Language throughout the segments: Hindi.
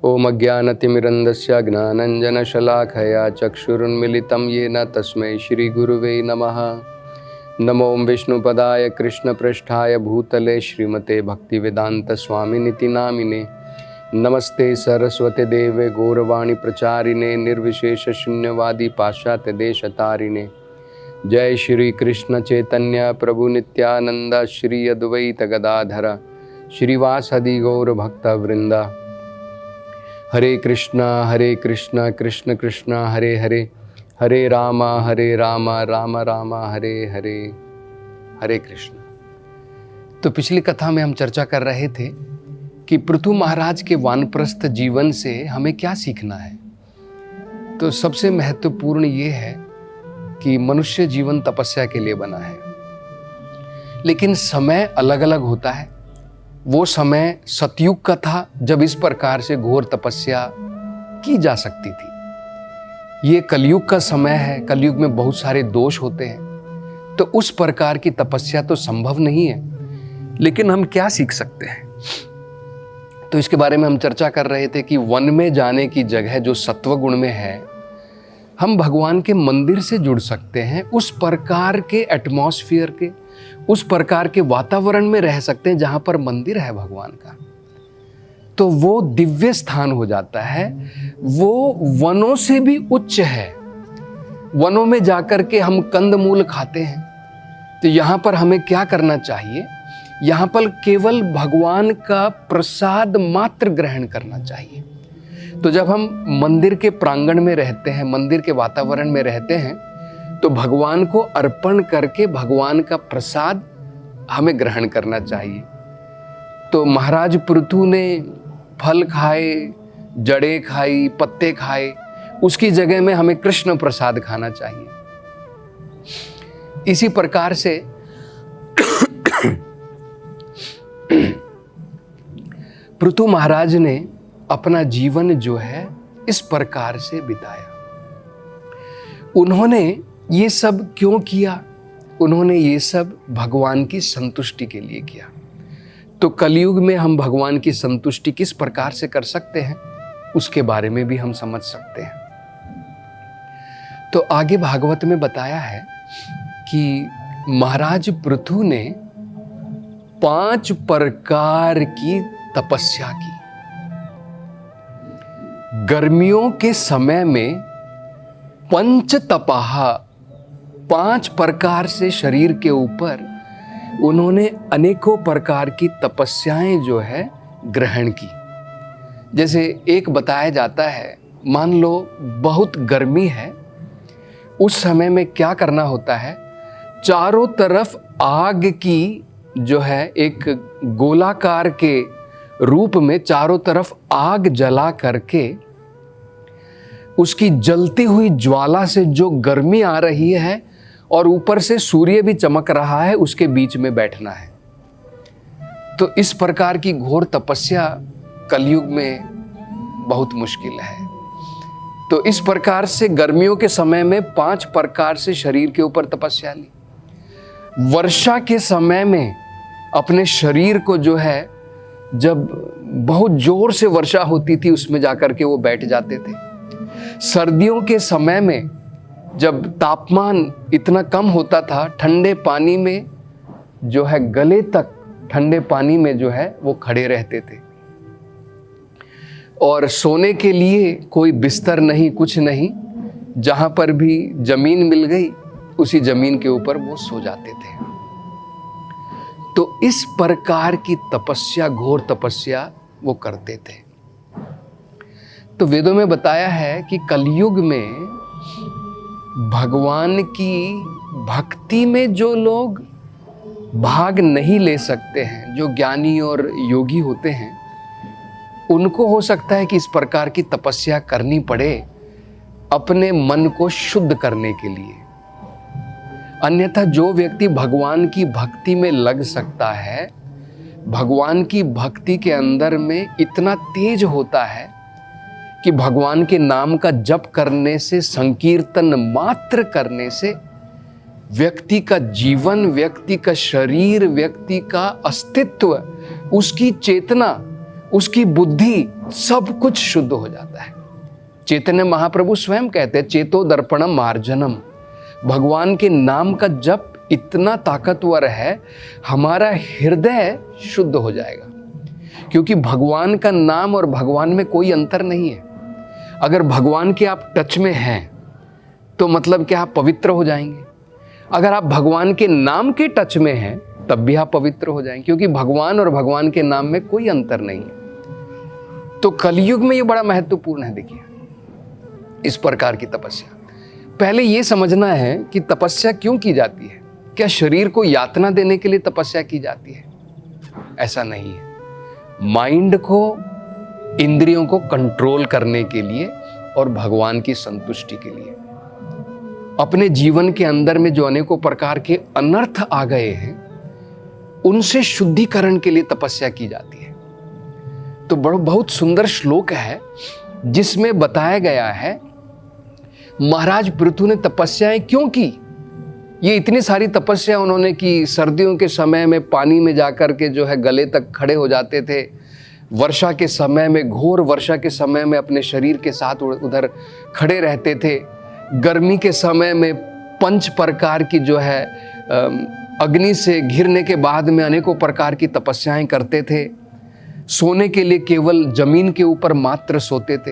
ओम अज्ञानतिमिरन्दस्य ज्ञानञ्जनशलाखया चक्षुरुन्मिलितं येन तस्मै श्रीगुरुवे नमः। नमो विष्णुपदाय कृष्णपृष्ठाय भूतले श्रीमते भक्तिवेदान्तस्वामिनिति नामिने। नमस्ते सरस्वती देवे गौरवाणी प्रचारिणे निर्विशेषशून्यवादी पाश्चात्यदेशतारिणे। जय श्री कृष्ण चैतन्य प्रभु नित्यानंद श्री अद्वैत गदाधर श्रीवासदि गौर भक्त वृंदा। हरे कृष्णा कृष्ण कृष्ण हरे हरे, हरे राम राम राम हरे हरे, हरे कृष्ण। तो पिछली कथा में हम चर्चा कर रहे थे कि पृथु महाराज के वानप्रस्थ जीवन से हमें क्या सीखना है। तो सबसे महत्वपूर्ण ये है कि मनुष्य जीवन तपस्या के लिए बना है, लेकिन समय अलग अलग होता है। वो समय सतयुग का था जब इस प्रकार से घोर तपस्या की जा सकती थी। ये कलयुग का समय है, कलयुग में बहुत सारे दोष होते हैं, तो उस प्रकार की तपस्या तो संभव नहीं है। लेकिन हम क्या सीख सकते हैं, तो इसके बारे में हम चर्चा कर रहे थे कि वन में जाने की जगह जो सत्व गुण में है, हम भगवान के मंदिर से जुड़ सकते हैं। उस प्रकार के एटमॉस्फेयर के, उस प्रकार के वातावरण में रह सकते हैं जहां पर मंदिर है भगवान का, तो वो दिव्य स्थान हो जाता है। वो वनों से भी उच्च है। वनों में जाकर के हम कंदमूल खाते हैं, तो यहाँ पर हमें क्या करना चाहिए, यहाँ पर केवल भगवान का प्रसाद मात्र ग्रहण करना चाहिए। तो जब हम मंदिर के प्रांगण में रहते हैं, मंदिर के वातावरण में रहते हैं, तो भगवान को अर्पण करके भगवान का प्रसाद हमें ग्रहण करना चाहिए। तो महाराज पृथु ने फल खाए, जड़ें खाई, पत्ते खाए, उसकी जगह में हमें कृष्ण प्रसाद खाना चाहिए। इसी प्रकार से पृथु महाराज ने अपना जीवन जो है इस प्रकार से बिताया। उन्होंने ये सब क्यों किया? उन्होंने ये सब भगवान की संतुष्टि के लिए किया। तो कलयुग में हम भगवान की संतुष्टि किस प्रकार से कर सकते हैं, उसके बारे में भी हम समझ सकते हैं। तो आगे भागवत में बताया है कि महाराज पृथु ने 5 प्रकार की तपस्या की। गर्मियों के समय में पंच तपाह, 5 प्रकार से शरीर के ऊपर उन्होंने अनेकों प्रकार की तपस्याएं जो है ग्रहण की। जैसे एक बताया जाता है, मान लो बहुत गर्मी है, उस समय में क्या करना होता है, चारों तरफ आग की जो है एक गोलाकार के रूप में चारों तरफ आग जला करके उसकी जलती हुई ज्वाला से जो गर्मी आ रही है और ऊपर से सूर्य भी चमक रहा है, उसके बीच में बैठना है। तो इस प्रकार की घोर तपस्या कलयुग में बहुत मुश्किल है। तो इस प्रकार से गर्मियों के समय में 5 प्रकार से शरीर के ऊपर तपस्या ली। वर्षा के समय में अपने शरीर को जो है, जब बहुत जोर से वर्षा होती थी उसमें जाकर के वो बैठ जाते थे। सर्दियों के समय में जब तापमान इतना कम होता था, ठंडे पानी में जो है गले तक ठंडे पानी में जो है वो खड़े रहते थे। और सोने के लिए कोई बिस्तर नहीं, कुछ नहीं, जहां पर भी जमीन मिल गई उसी जमीन के ऊपर वो सो जाते थे। तो इस प्रकार की तपस्या, घोर तपस्या वो करते थे। तो वेदों में बताया है कि कलयुग में भगवान की भक्ति में जो लोग भाग नहीं ले सकते हैं, जो ज्ञानी और योगी होते हैं, उनको हो सकता है कि इस प्रकार की तपस्या करनी पड़े अपने मन को शुद्ध करने के लिए। अन्यथा जो व्यक्ति भगवान की भक्ति में लग सकता है, भगवान की भक्ति के अंदर में इतना तेज होता है कि भगवान के नाम का जप करने से, संकीर्तन मात्र करने से व्यक्ति का जीवन, व्यक्ति का शरीर, व्यक्ति का अस्तित्व, उसकी चेतना उसकी बुद्धि, सब कुछ शुद्ध हो जाता है। चैतन्य महाप्रभु स्वयं कहते हैं, चेतो दर्पणम मार्जनम। भगवान के नाम का जप इतना ताकतवर है, हमारा हृदय शुद्ध हो जाएगा, क्योंकि भगवान का नाम और भगवान में कोई अंतर नहीं है। अगर भगवान के आप टच में हैं तो मतलब कि आप पवित्र हो जाएंगे। अगर आप भगवान के नाम के टच में हैं तब भी आप पवित्र हो जाएंगे, क्योंकि भगवान और भगवान के नाम में कोई अंतर नहीं है। तो कलयुग में ये बड़ा महत्वपूर्ण है। देखिए, इस प्रकार की तपस्या, पहले ये समझना है कि तपस्या क्यों की जाती है। क्या शरीर को यातना देने के लिए तपस्या की जाती है? ऐसा नहीं है। माइंड को, इंद्रियों को कंट्रोल करने के लिए और भगवान की संतुष्टि के लिए। अपने जीवन के अंदर में जो अनेकों प्रकार के अनर्थ आ गए हैं, उनसे शुद्धिकरण के लिए तपस्या की जाती है। तो बहुत सुंदर श्लोक है जिसमें बताया गया है महाराज पृथु ने तपस्याएं क्यों की। ये इतनी सारी तपस्या उन्होंने की। सर्दियों के समय में पानी में जाकर के जो है गले तक खड़े हो जाते थे। वर्षा के समय में, घोर वर्षा के समय में अपने शरीर के साथ उधर खड़े रहते थे। गर्मी के समय में 5 प्रकार की जो है अग्नि से घिरने के बाद में अनेकों प्रकार की तपस्याएं करते थे। सोने के लिए केवल जमीन के ऊपर मात्र सोते थे।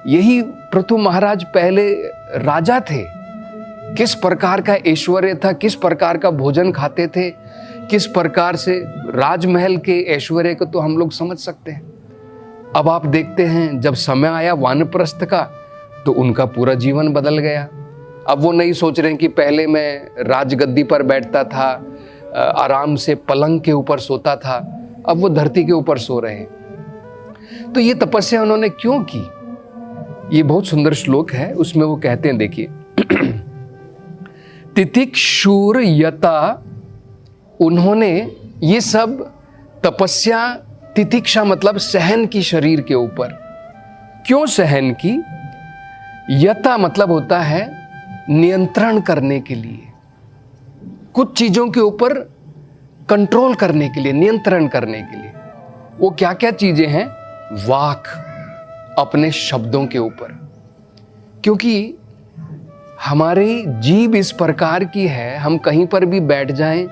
यही पृथु महाराज पहले राजा थे। किस प्रकार का ऐश्वर्य था, किस प्रकार का भोजन खाते थे, किस प्रकार से राजमहल के ऐश्वर्य को तो हम लोग समझ सकते हैं। अब आप देखते हैं जब समय आया वानप्रस्थ का तो उनका पूरा जीवन बदल गया। अब वो नहीं सोच रहे हैं कि पहले मैं राजगद्दी पर बैठता था, आराम से पलंग के ऊपर सोता था, अब वो धरती के ऊपर सो रहे हैं। तो ये तपस्या उन्होंने क्यों की? ये बहुत सुंदर श्लोक है, उसमें वो कहते हैं, देखिए, तितिक्षुर यता, उन्होंने ये सब तपस्या, तितिक्षा मतलब सहन की शरीर के ऊपर। क्यों सहन की? यता मतलब होता है नियंत्रण करने के लिए, कुछ चीजों के ऊपर कंट्रोल करने के लिए, नियंत्रण करने के लिए। वो क्या क्या चीजें हैं? वाक, अपने शब्दों के ऊपर। क्योंकि हमारी जीभ इस प्रकार की है, हम कहीं पर भी बैठ जाएं,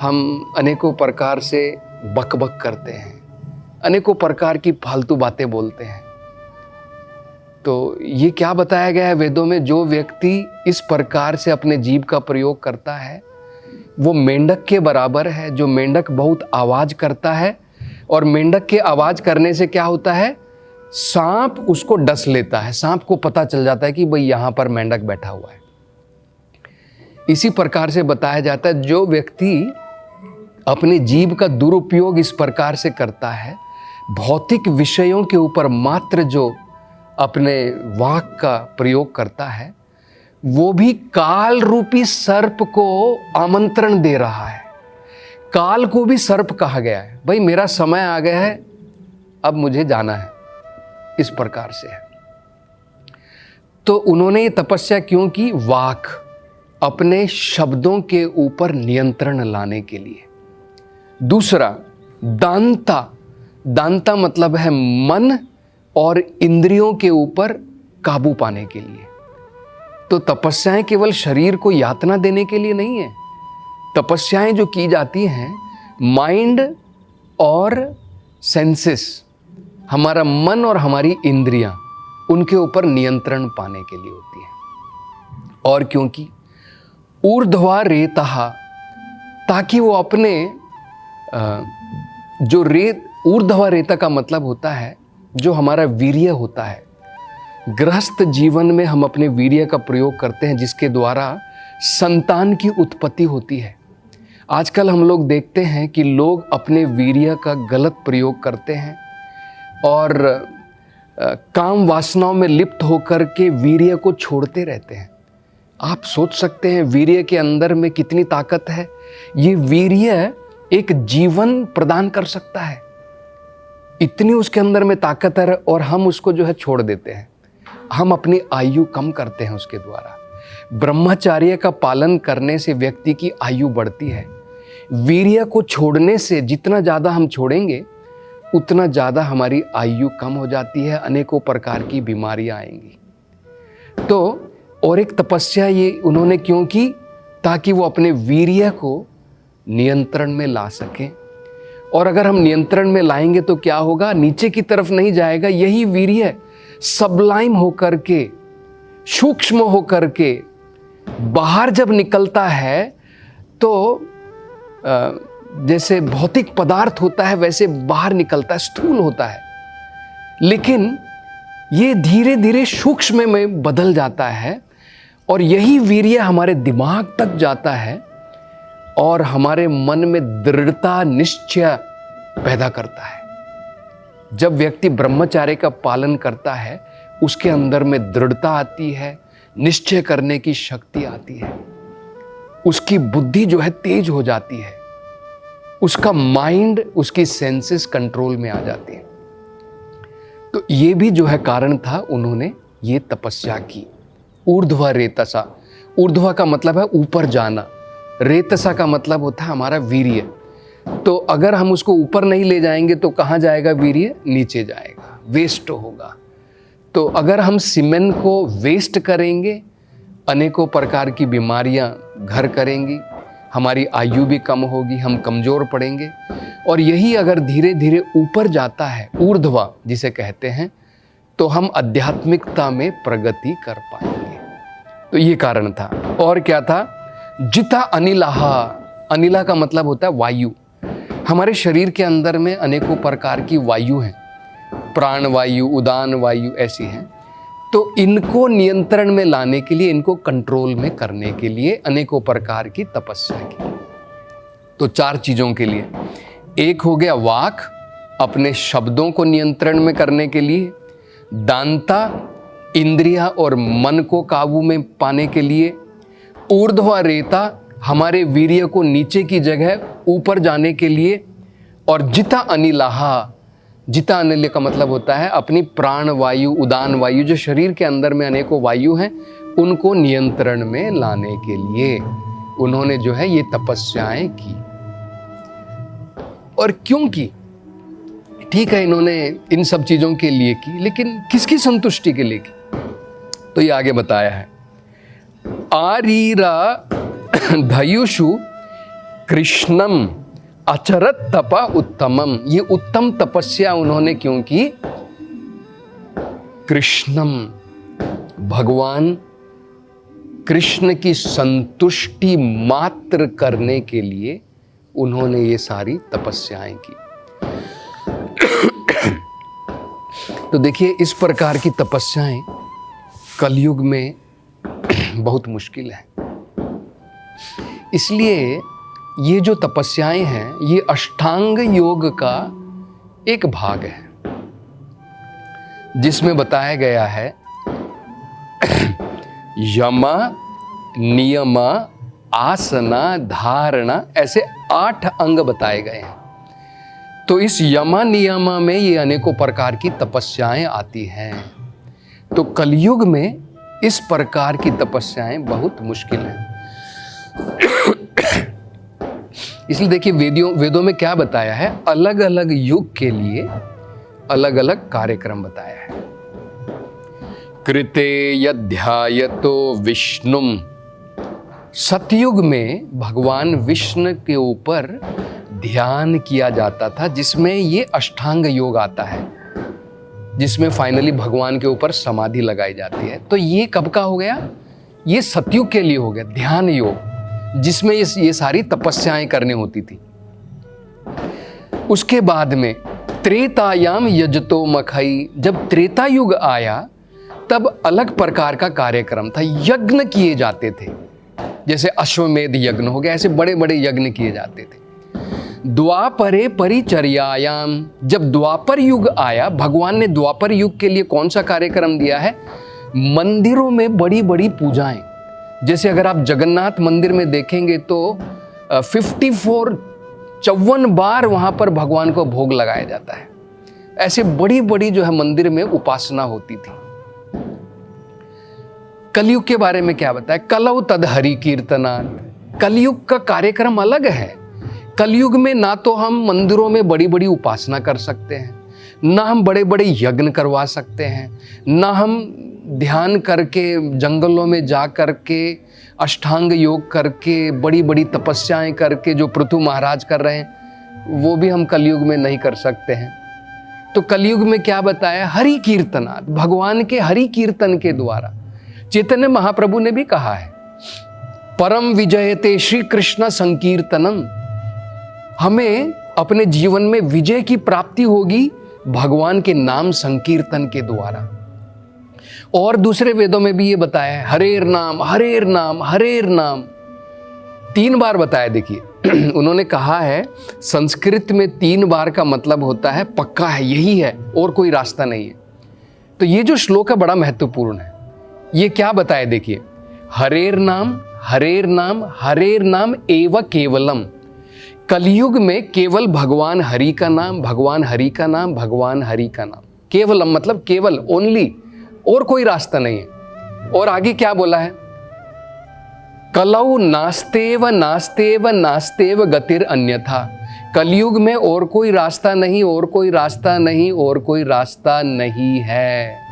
हम अनेकों प्रकार से बकबक करते हैं, अनेकों प्रकार की फालतू बातें बोलते हैं। तो ये क्या बताया गया है वेदों में? जो व्यक्ति इस प्रकार से अपने जीभ का प्रयोग करता है वो मेंढक के बराबर है। जो मेंढक बहुत आवाज करता है, और मेंढक के आवाज करने से क्या होता है? सांप उसको डस लेता है, सांप को पता चल जाता है कि भाई यहां पर मेंढक बैठा हुआ है। इसी प्रकार से बताया जाता है, जो व्यक्ति अपनी जीभ का दुरुपयोग इस प्रकार से करता है, भौतिक विषयों के ऊपर मात्र जो अपने वाक का प्रयोग करता है, वो भी काल रूपी सर्प को आमंत्रण दे रहा है। काल को भी सर्प कहा गया है। भाई मेरा समय आ गया है, अब मुझे जाना है, इस प्रकार से है। तो उन्होंने ये तपस्या क्यों की? वाक, अपने शब्दों के ऊपर नियंत्रण लाने के लिए। दूसरा दांता, दांता मतलब है मन और इंद्रियों के ऊपर काबू पाने के लिए। तो तपस्याएं केवल शरीर को यातना देने के लिए नहीं है। तपस्याएं जो की जाती हैं, माइंड और सेंसेस, हमारा मन और हमारी इंद्रियां, उनके ऊपर नियंत्रण पाने के लिए होती है। और क्योंकि ऊर्ध्वा रेतहा, ताकि वो अपने जो रेत, ऊर्ध्वा रेता का मतलब होता है जो हमारा वीर्य होता है। गृहस्थ जीवन में हम अपने वीर्य का प्रयोग करते हैं, जिसके द्वारा संतान की उत्पत्ति होती है। आजकल हम लोग देखते हैं कि लोग अपने वीर्य का गलत प्रयोग करते हैं और काम वासनाओं में लिप्त होकर के वीर्य को छोड़ते रहते हैं। आप सोच सकते हैं वीर्य के अंदर में कितनी ताकत है। ये वीर्य एक जीवन प्रदान कर सकता है, इतनी उसके अंदर में ताकत है, और हम उसको जो है छोड़ देते हैं। हम अपनी आयु कम करते हैं उसके द्वारा। ब्रह्मचर्य का पालन करने से व्यक्ति की आयु बढ़ती है। वीर्य को छोड़ने से जितना ज़्यादा हम छोड़ेंगे, उतना ज़्यादा हमारी आयु कम हो जाती है, अनेकों प्रकार की बीमारियां आएंगी। तो और एक तपस्या ये उन्होंने क्यों की? ताकि वो अपने वीर्य को नियंत्रण में ला सकें। और अगर हम नियंत्रण में लाएंगे तो क्या होगा? नीचे की तरफ नहीं जाएगा, यही वीर्य सबलाइम होकर के, सूक्ष्म होकर के बाहर जब निकलता है तो जैसे भौतिक पदार्थ होता है वैसे बाहर निकलता है, स्थूल होता है। लेकिन ये धीरे धीरे सूक्ष्म में बदल जाता है और यही वीर्य हमारे दिमाग तक जाता है और हमारे मन में दृढ़ता, निश्चय पैदा करता है। जब व्यक्ति ब्रह्मचर्य का पालन करता है उसके अंदर में दृढ़ता आती है, निश्चय करने की शक्ति आती है, उसकी बुद्धि जो है तेज हो जाती है, उसका माइंड, उसकी सेंसेस कंट्रोल में आ जाती है। तो ये भी जो है कारण था, उन्होंने ये तपस्या की। ऊर्ध्व रेतसा, ऊर्ध्व का मतलब है ऊपर जाना, रेतसा का मतलब होता है हमारा वीर्य। तो अगर हम उसको ऊपर नहीं ले जाएंगे तो कहाँ जाएगा वीर्य? नीचे जाएगा, वेस्ट होगा। तो अगर हम सीमेन को वेस्ट करेंगे, अनेकों प्रकार की बीमारियां घर करेंगी, हमारी आयु भी कम होगी, हम कमज़ोर पड़ेंगे। और यही अगर धीरे धीरे ऊपर जाता है, ऊर्ध्व जिसे कहते हैं, तो हम आध्यात्मिकता में प्रगति कर पाएंगे। तो ये कारण था। और क्या था? जिता अनिलाहा, अनिला का मतलब होता है वायु। हमारे शरीर के अंदर में अनेकों प्रकार की वायु हैं, प्राण वायु, उदान वायु ऐसी हैं। तो इनको नियंत्रण में लाने के लिए, इनको कंट्रोल में करने के लिए अनेकों प्रकार की तपस्या की। तो 4 चीज़ों के लिए, एक हो गया वाक, अपने शब्दों को नियंत्रण में करने के लिए, दांता, इंद्रिया और मन को काबू में पाने के लिए, ऊर्ध्व रेता, हमारे वीर्य को नीचे की जगह ऊपर जाने के लिए, और जिता अनिलाहा, जिता अनिल का मतलब होता है अपनी प्राण वायु, उदान वायु, जो शरीर के अंदर में अनेकों वायु हैं, उनको नियंत्रण में लाने के लिए उन्होंने जो है ये तपस्याएं की। और क्यों की? ठीक है, इन्होंने इन सब चीजों के लिए की, लेकिन किसकी संतुष्टि के लिए की? तो ये आगे बताया है। आरीरा धयुषु कृष्णम अचरत तपा उत्तमम, ये उत्तम तपस्या उन्होंने क्यों की? कृष्णम, भगवान कृष्ण की संतुष्टि मात्र करने के लिए उन्होंने ये सारी तपस्याएं की। तो देखिए, इस प्रकार की तपस्याएं कलयुग में बहुत मुश्किल है। इसलिए ये जो तपस्याएं हैं, ये अष्टांग योग का एक भाग है, जिसमें बताया गया है यमा, नियमा, आसना, धारणा, ऐसे 8 अंग बताए गए हैं। तो इस यमा नियमा में ये अनेकों प्रकार की तपस्याएं आती हैं। तो कलयुग में इस प्रकार की तपस्याएं बहुत मुश्किल हैं। इसलिए देखिए, वेदों में क्या बताया है? अलग अलग युग के लिए अलग अलग कार्यक्रम बताया है। कृते यध्यायतो विष्णुम, सतयुग में भगवान विष्णु के ऊपर ध्यान किया जाता था, जिसमें ये अष्टांग योग आता है, जिसमें फाइनली भगवान के ऊपर समाधि लगाई जाती है। तो ये कब का हो गया? ये सतयुग के लिए हो गया ध्यान योग, जिसमें ये सारी तपस्याएं करनी होती थी। उसके बाद में त्रेतायाम यजतो मखई, जब त्रेता युग आया तब अलग प्रकार का कार्यक्रम था, यज्ञ किए जाते थे। जैसे अश्वमेध यज्ञ हो गया, ऐसे बड़े बड़े यज्ञ किए जाते थे। द्वापरे परिचर्यायाम, जब द्वापर युग आया, भगवान ने द्वापर युग के लिए कौन सा कार्यक्रम दिया है? मंदिरों में बड़ी बड़ी पूजाएं। जैसे अगर आप जगन्नाथ मंदिर में देखेंगे तो 54 बार वहां पर भगवान को भोग लगाया जाता है। ऐसे बड़ी बड़ी जो है मंदिर में उपासना होती थी। कलयुग के बारे में क्या बताया? कलौ तद हरि कीर्तनात्, कलयुग का कार्यक्रम अलग है। कलयुग में ना तो हम मंदिरों में बड़ी बड़ी उपासना कर सकते हैं, ना हम बड़े बड़े यज्ञ करवा सकते हैं, ना हम ध्यान करके जंगलों में जा करके अष्टांग योग करके बड़ी बड़ी तपस्याएं करके जो पृथु महाराज कर रहे हैं वो भी हम कलयुग में नहीं कर सकते हैं। तो कलयुग में क्या बताया? हरि कीर्तनात्, भगवान के हरि कीर्तन के द्वारा। चैतन्य महाप्रभु ने भी कहा है, परम विजयते श्री कृष्ण संकीर्तनम, हमें अपने जीवन में विजय की प्राप्ति होगी भगवान के नाम संकीर्तन के द्वारा। और दूसरे वेदों में भी ये बताया है, हरेर नाम हरेर नाम हरेर नाम, 3 बार बताया। देखिए उन्होंने कहा है संस्कृत में 3 बार का मतलब होता है पक्का है, यही है और कोई रास्ता नहीं है। तो ये जो श्लोक है बड़ा महत्वपूर्ण है। ये क्या बताया? देखिए, हरेर नाम हरेर नाम हरेर नाम एव केवलम, कलयुग में केवल भगवान हरि का नाम, भगवान हरि का नाम, भगवान हरि का नाम। केवलम मतलब केवल, ओनली, और कोई रास्ता नहीं है। और आगे क्या बोला है? कलौ नास्तेव नास्तेव नास्तेव गतिर अन्यथा, कलयुग में और कोई रास्ता नहीं, और कोई रास्ता नहीं, और कोई रास्ता नहीं है।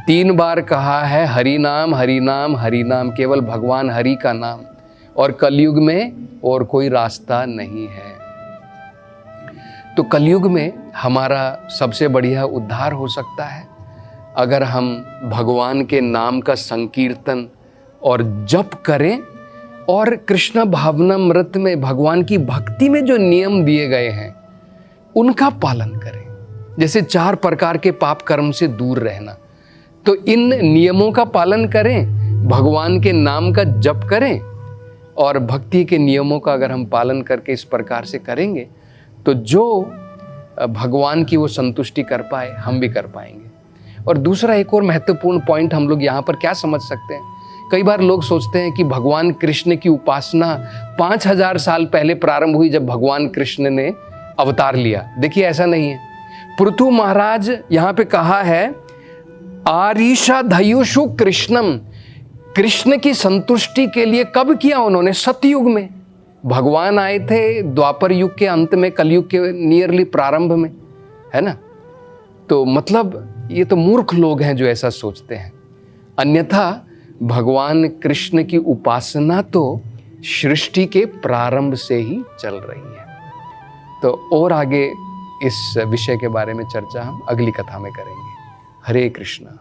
3 बार कहा है हरि नाम हरि नाम हरि नाम, केवल भगवान हरि का नाम, और कलयुग में और कोई रास्ता नहीं है। तो कलयुग में हमारा सबसे बढ़िया उद्धार हो सकता है अगर हम भगवान के नाम का संकीर्तन और जप करें, और कृष्ण भावनामृत में भगवान की भक्ति में जो नियम दिए गए हैं उनका पालन करें। जैसे 4 प्रकार के पाप कर्म से दूर रहना, तो इन नियमों का पालन करें, भगवान के नाम का जप करें, और भक्ति के नियमों का अगर हम पालन करके इस प्रकार से करेंगे तो जो भगवान की वो संतुष्टि कर पाए हम भी कर पाएंगे। और दूसरा एक और महत्वपूर्ण पॉइंट हम लोग यहाँ पर क्या समझ सकते हैं? कई बार लोग सोचते हैं कि भगवान कृष्ण की उपासना 5000 साल पहले प्रारंभ हुई जब भगवान कृष्ण ने अवतार लिया। देखिए ऐसा नहीं है। पृथु महाराज यहाँ पे कहा है आरीषा धयुषु कृष्णम, कृष्ण की संतुष्टि के लिए कब किया उन्होंने? सतयुग में। भगवान आए थे द्वापर युग के अंत में, कलयुग के नियरली प्रारंभ में, है ना। तो मतलब ये तो मूर्ख लोग हैं जो ऐसा सोचते हैं। अन्यथा भगवान कृष्ण की उपासना तो सृष्टि के प्रारंभ से ही चल रही है। तो और आगे इस विषय के बारे में चर्चा हम अगली कथा में करेंगे। हरे कृष्णा।